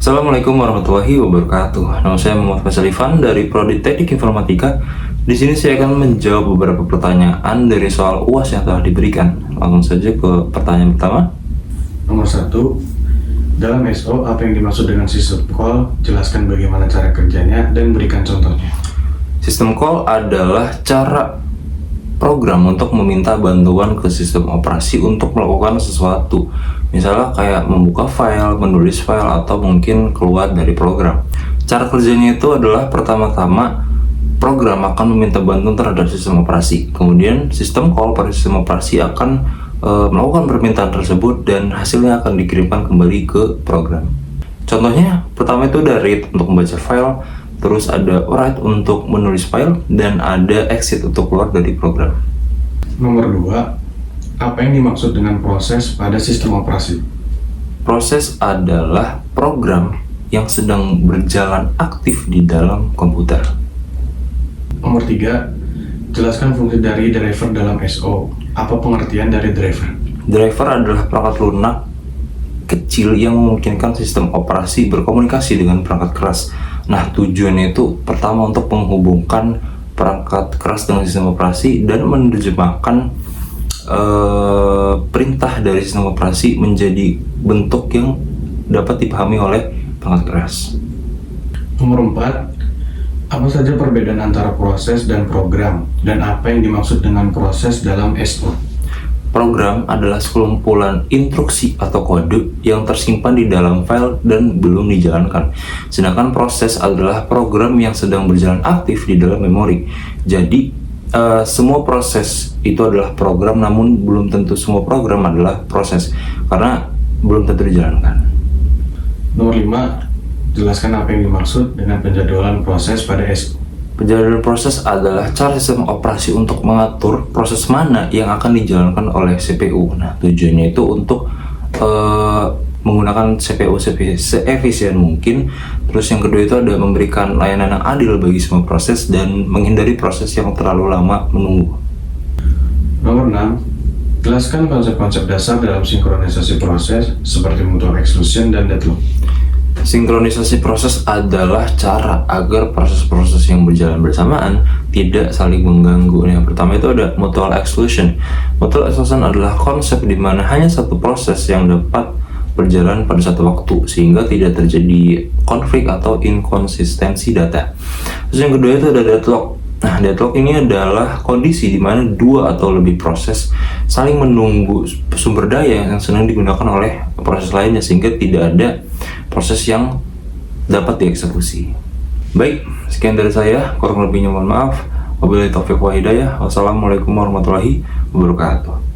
Assalamualaikum warahmatullahi wabarakatuh. Nama saya Muhammad Faisal Ivan dari Prodi Teknik Informatika. Di sini saya akan menjawab beberapa pertanyaan dari soal UAS yang telah diberikan. Langsung saja ke pertanyaan pertama. Nomor 1, dalam SO apa yang dimaksud dengan system call? Jelaskan bagaimana cara kerjanya dan berikan contohnya. Sistem call adalah cara program untuk meminta bantuan ke sistem operasi untuk melakukan sesuatu. Misalnya kayak membuka file, menulis file, atau mungkin keluar dari program. Cara kerjanya itu adalah pertama-tama program akan meminta bantuan terhadap sistem operasi. Kemudian sistem call pada sistem operasi akan melakukan permintaan tersebut dan hasilnya akan dikirimkan kembali ke program. Contohnya, pertama itu ada read untuk membaca file, terus ada write untuk menulis file, dan ada exit untuk keluar dari program. Nomor 2, apa yang dimaksud dengan proses pada sistem operasi? Proses adalah program yang sedang berjalan aktif di dalam komputer. Nomor 3, jelaskan fungsi dari driver dalam SO. Apa pengertian dari driver? Driver adalah perangkat lunak kecil yang memungkinkan sistem operasi berkomunikasi dengan perangkat keras. Nah, tujuannya itu pertama untuk menghubungkan perangkat keras dengan sistem operasi dan menerjemahkan perintah dari sistem operasi menjadi bentuk yang dapat dipahami oleh perangkat keras. Nomor 4, apa saja perbedaan antara proses dan program, dan apa yang dimaksud dengan proses dalam SO? Program adalah sekumpulan instruksi atau kode yang tersimpan di dalam file dan belum dijalankan. Sedangkan proses adalah program yang sedang berjalan aktif di dalam memori. Jadi, semua proses itu adalah program, namun belum tentu semua program adalah proses, karena belum tentu dijalankan. Nomor 5, jelaskan apa yang dimaksud dengan penjadwalan proses pada SO. Penjadwalan proses adalah cara sistem operasi untuk mengatur proses mana yang akan dijalankan oleh CPU. Nah, tujuannya itu untuk menggunakan CPU seefisien mungkin. Terus yang kedua itu ada memberikan layanan yang adil bagi semua proses dan menghindari proses yang terlalu lama menunggu. Nomor 6, jelaskan konsep-konsep dasar dalam sinkronisasi proses seperti mutual exclusion dan deadlock. Sinkronisasi proses adalah cara agar proses-proses yang berjalan bersamaan tidak saling mengganggu. Yang pertama itu ada mutual exclusion. Mutual exclusion adalah konsep di mana hanya satu proses yang dapat berjalan pada satu waktu sehingga tidak terjadi konflik atau inkonsistensi data. Terus yang kedua itu ada deadlock. Nah, deadlock ini adalah kondisi di mana dua atau lebih proses saling menunggu sumber daya yang sedang digunakan oleh proses lainnya sehingga tidak ada proses yang dapat dieksekusi. Baik, sekian dari saya. Kurang lebihnya mohon maaf. Wabillahi taufiq wa hidayah. Wassalamualaikum warahmatullahi wabarakatuh.